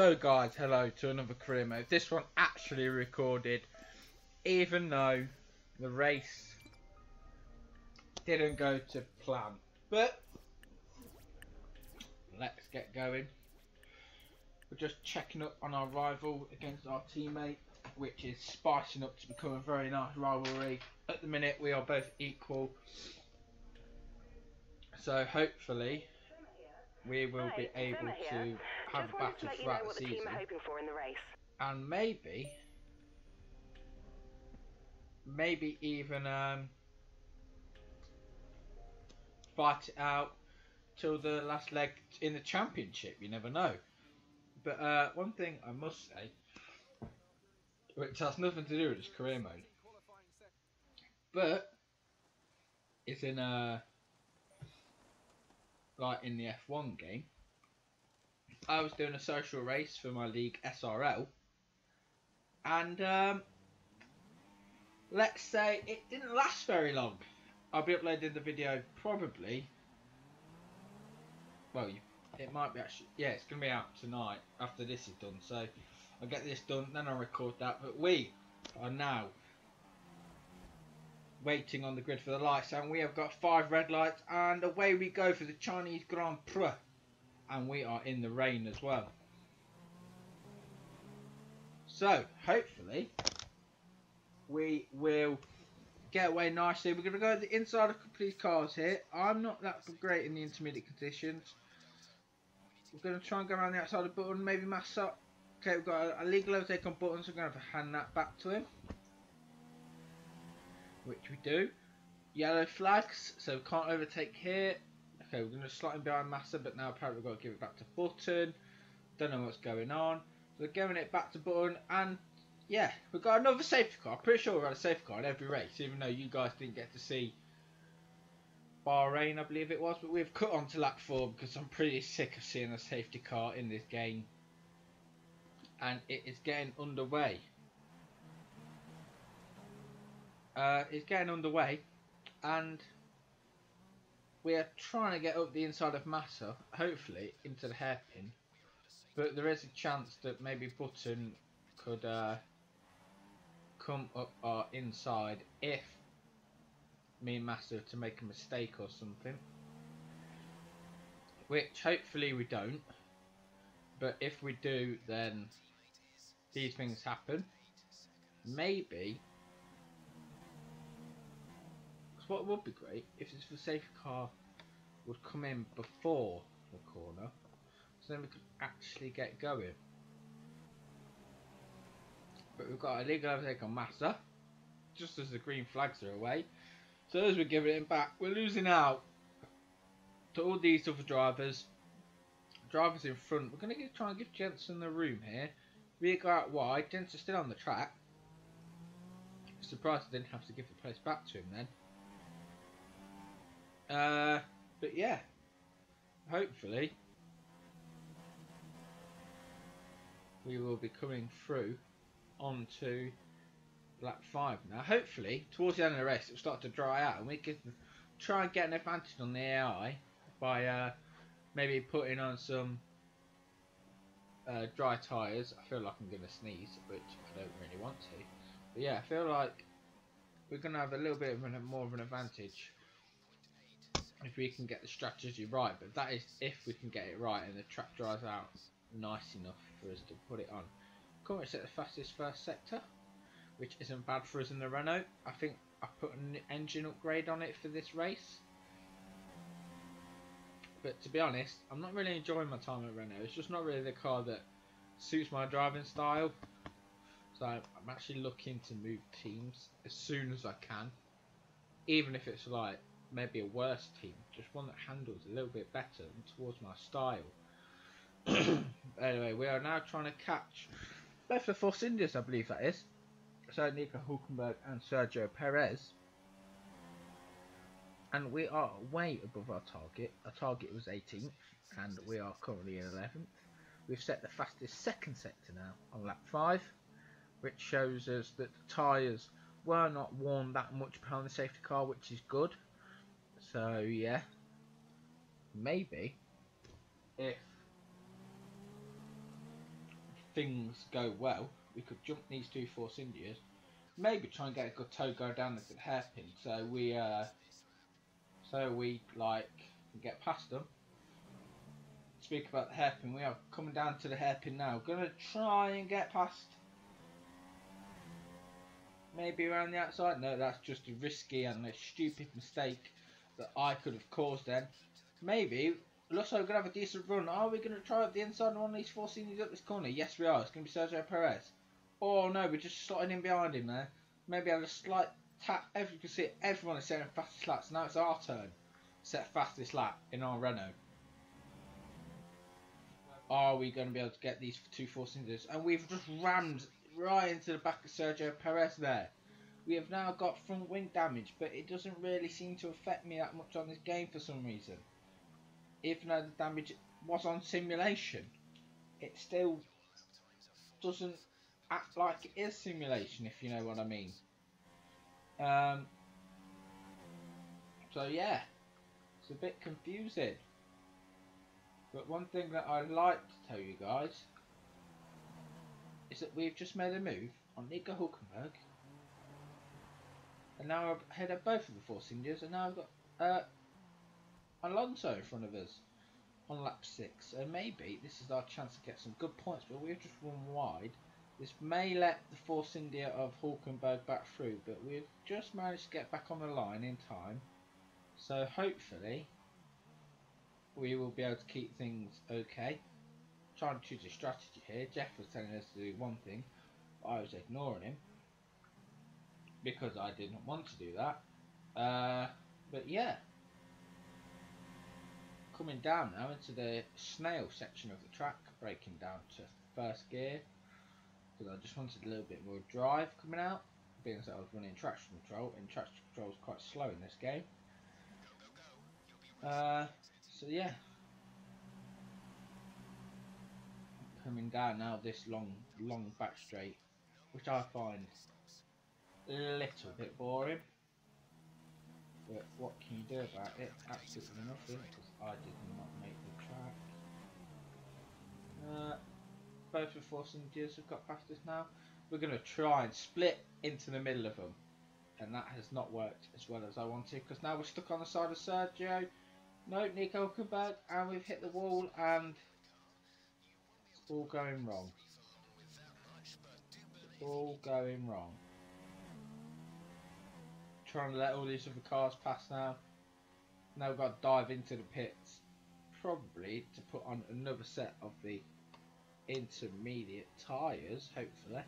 So guys, hello to another career mode. This one actually recorded, even though the race didn't go to plan. But let's get going. We're just checking up on our rival against our teammate, which is spicing up to become a very nice rivalry. At the minute we are both equal, so hopefully we will be able to have a battle throughout the season, and maybe even fight it out till the last leg in the championship. You never know. But one thing I must say, which has nothing to do with this career mode, but it's in like in the F1 game. I was doing a social race for my league SRL, and let's say it didn't last very long. I'll be uploading the video probably, well, it might be actually, yeah, it's going to be out tonight after this is done, so I'll get this done, then I'll record that. But we are now waiting on the grid for the lights, and we have got 5 red lights, and away we go for the Chinese Grand Prix, and we are in the rain as well. So hopefully we will get away nicely. We're going to go to the inside of a couple of these cars here. I'm not that great in the intermediate conditions. We're going to try and go around the outside of the button, maybe mass up. Okay, we've got a legal overtake on buttons, so we're going to have to hand that back to him, which we do. Yellow flags, so we can't overtake here. Okay, we're going to slot him behind Massa, but now apparently we've got to give it back to Button. Don't know what's going on. So we're giving it back to Button, and yeah, we've got another safety car. I'm pretty sure we've had a safety car in every race, even though you guys didn't get to see Bahrain, I believe it was. But we've cut on to lap 4 because I'm pretty sick of seeing a safety car in this game. And it is getting underway. It's getting underway, and we are trying to get up the inside of Massa, hopefully into the hairpin. But there is a chance that maybe Button could come up our inside if me and Massa to make a mistake or something, which hopefully we don't. But if we do, then these things happen. Maybe, because what would be great if this safety car would come in before the corner, so then we could actually get going. But we've got a legal overtake on Massa just as the green flags are away. So as we're giving it back, we're losing out to all these other drivers. Drivers in front. We're going to try and give Jensen the room here. We go out wide. Jensen's still on the track. Surprised I didn't have to give the place back to him then. But yeah, hopefully we will be coming through onto lap 5 now. Hopefully towards the end of the race it will start to dry out, and we can try and get an advantage on the AI by maybe putting on some dry tyres. I feel like I'm going to sneeze, which I don't really want to. But yeah, I feel like we're going to have a little bit of more of an advantage if we can get the strategy right. But that is if we can get it right and the track dries out nice enough for us to put it on. Currently set the fastest first sector, which isn't bad for us in the Renault. I think I put an engine upgrade on it for this race. But to be honest, I'm not really enjoying my time at Renault. It's just not really the car that suits my driving style. So I'm actually looking to move teams as soon as I can. Even if it's like maybe a worse team. Just one that handles a little bit better and towards my style. Anyway, we are now trying to catch both the Force Indians, I believe that is. So Nico Hulkenberg and Sergio Perez. And we are way above our target. Our target was 18th, and we are currently in 11th. We've set the fastest second sector now on lap 5, which shows us that the tyres were not worn that much behind the safety car, which is good. So yeah, maybe if things go well, we could jump these two Force Indias, maybe try and get a good toe go down into the hairpin, so we like get past them. Speak about the hairpin, we are coming down to the hairpin now. Gonna try and get past. Maybe around the outside. No, that's just a risky and a stupid mistake that I could have caused then. Maybe. Looks like we're going to have a decent run. Are we going to try up the inside on one of these four seniors up this corner? Yes, we are. It's going to be Sergio Perez. Oh, no, we're just slotting in behind him there. Maybe have a slight tap. As you can see, everyone is setting fastest laps. Now it's our turn to set fastest lap in our Renault. Are we going to be able to get these two four cylinders? And we've just rammed right into the back of Sergio Perez there. We have now got front wing damage, but it doesn't really seem to affect me that much on this game for some reason. Even though the damage was on simulation, it still doesn't act like it is simulation, if you know what I mean. So yeah, it's a bit confusing. But one thing that I'd like to tell you guys is that we've just made a move on Nico Hulkenberg, and now we're ahead of both of the Force Indians, and now we've got Alonso in front of us on lap 6. So maybe this is our chance to get some good points, but we've just run wide. This may let the Force India of Hulkenberg back through, but we've just managed to get back on the line in time. So hopefully we will be able to keep things okay. Trying to choose a strategy here. Jeff was telling us to do one thing, but I was ignoring him because I didn't want to do that. But yeah, coming down now into the snail section of the track, braking down to first gear because I just wanted a little bit more drive coming out, being as I was running traction control, and traction control is quite slow in this game. So yeah, coming down now this long back straight, which I find a little bit boring, but what can you do about it? Absolutely nothing, because I did not make the track. Both of Force Indians have got past us now. We're going to try and split into the middle of them, and that has not worked as well as I wanted, because now we're stuck on the side of Sergio. No, Nico Hulkenberg, and we've hit the wall, and it's all going wrong. It's all going wrong. Trying to let all these other cars pass now. Now we've got to dive into the pits, probably to put on another set of the intermediate tyres, hopefully,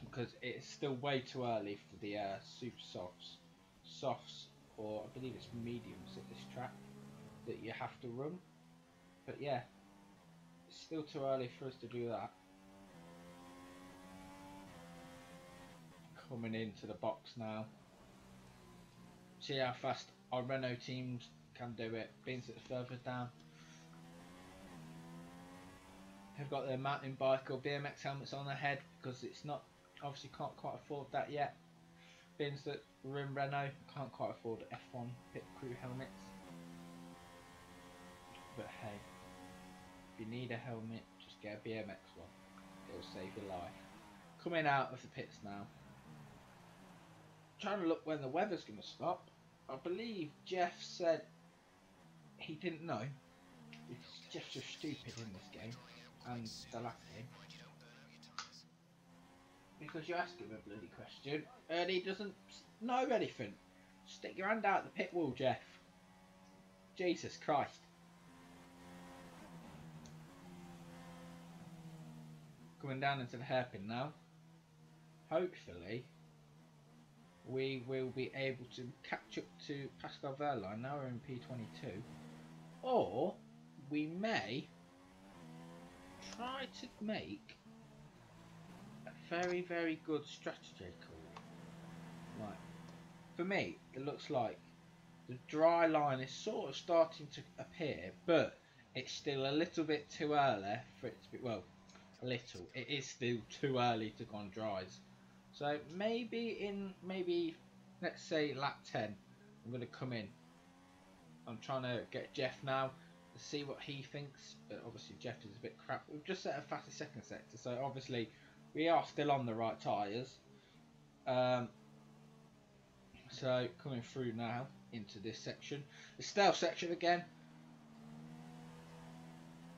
because it's still way too early for the super softs, or I believe it's mediums at this track that you have to run. But yeah, it's still too early for us to do that. Coming into the box now. See how fast our Renault teams can do it, being that it's further down. They've got their mountain bike or BMX helmets on their head, because it's not, obviously can't quite afford that yet. Being that we're in Renault, can't quite afford F1 pit crew helmets. But hey, if you need a helmet, just get a BMX one. It'll save your life. Coming out of the pits now. Trying to look when the weather's going to stop. I believe Jeff said he didn't know, because Jeff's just stupid in this game and the last game, because you ask him a bloody question and he doesn't know anything. Stick your hand out the pit wall, Jeff. Jesus Christ. Coming down into the hairpin now. Hopefully we will be able to catch up to Pascal Wehrlein. Now we're in P22, or we may try to make a very good strategy call. Like, for me, it looks like the dry line is sort of starting to appear, but it's still a little bit too early for it to be, well, a little, it is still too early to go on dries. So maybe let's say lap 10, I'm going to come in. I'm trying to get Jeff now. see what he thinks. But obviously Jeff is a bit crap. We've just set a faster second sector, so obviously we are still on the right tyres. So coming through now into this section, the stealth section again.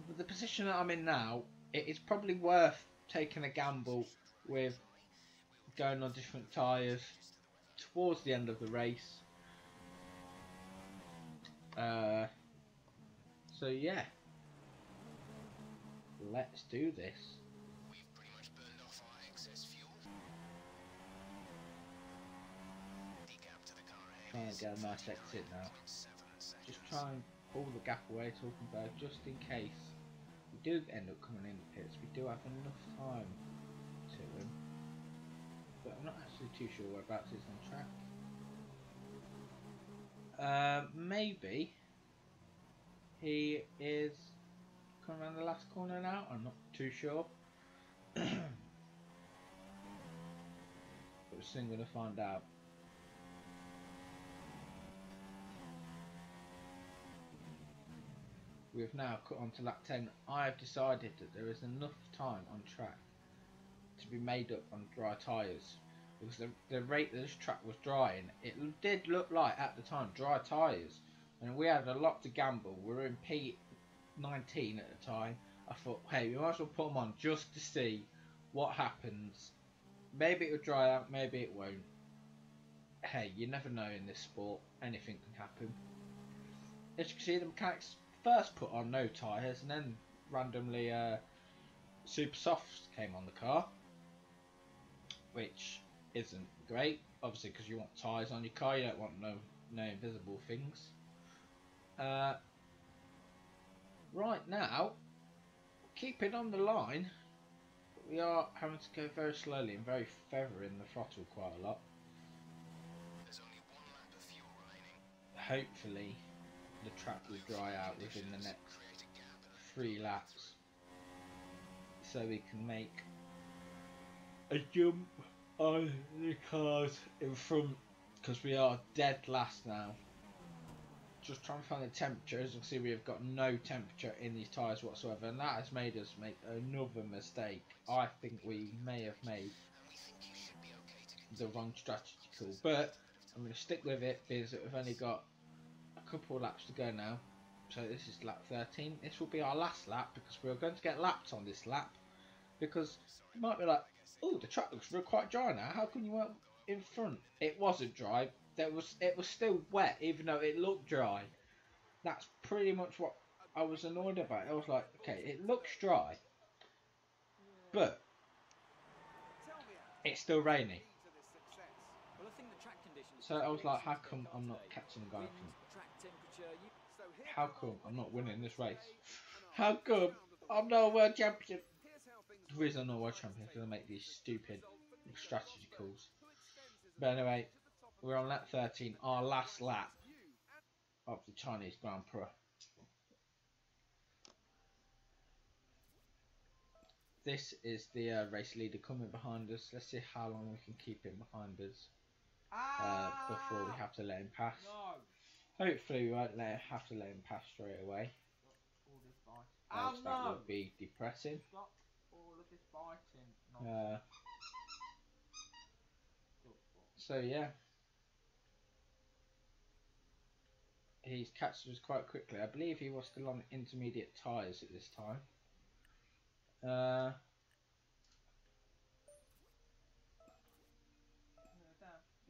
With the position that I'm in now, it is probably worth taking a gamble with going on different tyres towards the end of the race. So yeah, let's do this. We've pretty much burned off our excess fuel. Decap to the car ahead. Trying to get a nice exit now. Just try and pull the gap away to Hulkenberg just in case we do end up coming in the pits. We do have enough time to him, but I'm not actually too sure whereabouts he's on track. Maybe he is coming around the last corner now. I'm not too sure. But we're soon going to find out. We've now cut on to lap 10. I have decided that there is enough time on track to be made up on dry tyres. Because the rate that this track was drying, it did look like at the time dry tyres. And we had a lot to gamble. We were in P19 at the time. I thought, hey, we might as well put them on just to see what happens. Maybe it will dry out, maybe it won't. Hey, you never know in this sport. Anything can happen. As you can see, the mechanics first put on no tyres, and then randomly super softs came on the car, which isn't great, obviously, because you want tyres on your car. You don't want no invisible things. Right now, keeping on the line, but we are having to go very slowly and very feathering the throttle quite a lot. There's only 1 lap of fuel remaining. Hopefully the track will dry out within the next 3 laps, so we can make a jump on the cars in front, because we are dead last now. Just trying to find the temperature. As you can see, we have got no temperature in these tyres whatsoever, and that has made us make another mistake. I think we may have made the wrong strategy, but I'm going to stick with it because we've only got a couple of laps to go now. So this is lap 13. This will be our last lap, because we're going to get lapped on this lap, because you might be like, oh, the track looks real quite dry now. How come you weren't in front? It wasn't dry. It was still wet, even though it looked dry. That's pretty much what I was annoyed about. I was like, okay, it looks dry, but it's still raining. So I was like, how come I'm not catching the guy from? How come I'm not winning this race? How come I'm not a world champion? The reason I'm not a world champion is because I make these stupid strategy calls. But anyway, we're on lap 13, our last lap of the Chinese Grand Prix. This is the race leader coming behind us. Let's see how long we can keep him behind us before we have to let him pass. Hopefully we won't have to let him pass straight away. That would be depressing. So yeah, he's catched us quite quickly. I believe he was still on intermediate tyres at this time.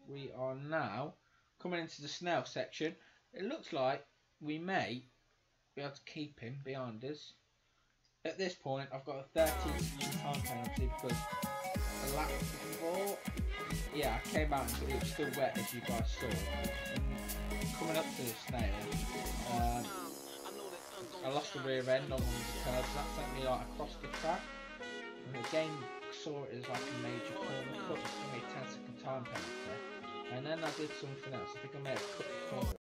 We are now coming into the snail section. It looks like we may be able to keep him behind us. At this point, I've got a 30-second time penalty because the lap before, yeah, I came out and it was still wet, as you guys saw. And coming up to the snail, I lost the rear end on one of the curves. That sent me like across the track. And again, saw it as like a major corner cut. It took me a 10-second time penalty. And then I did something else. I think I may have cut the corner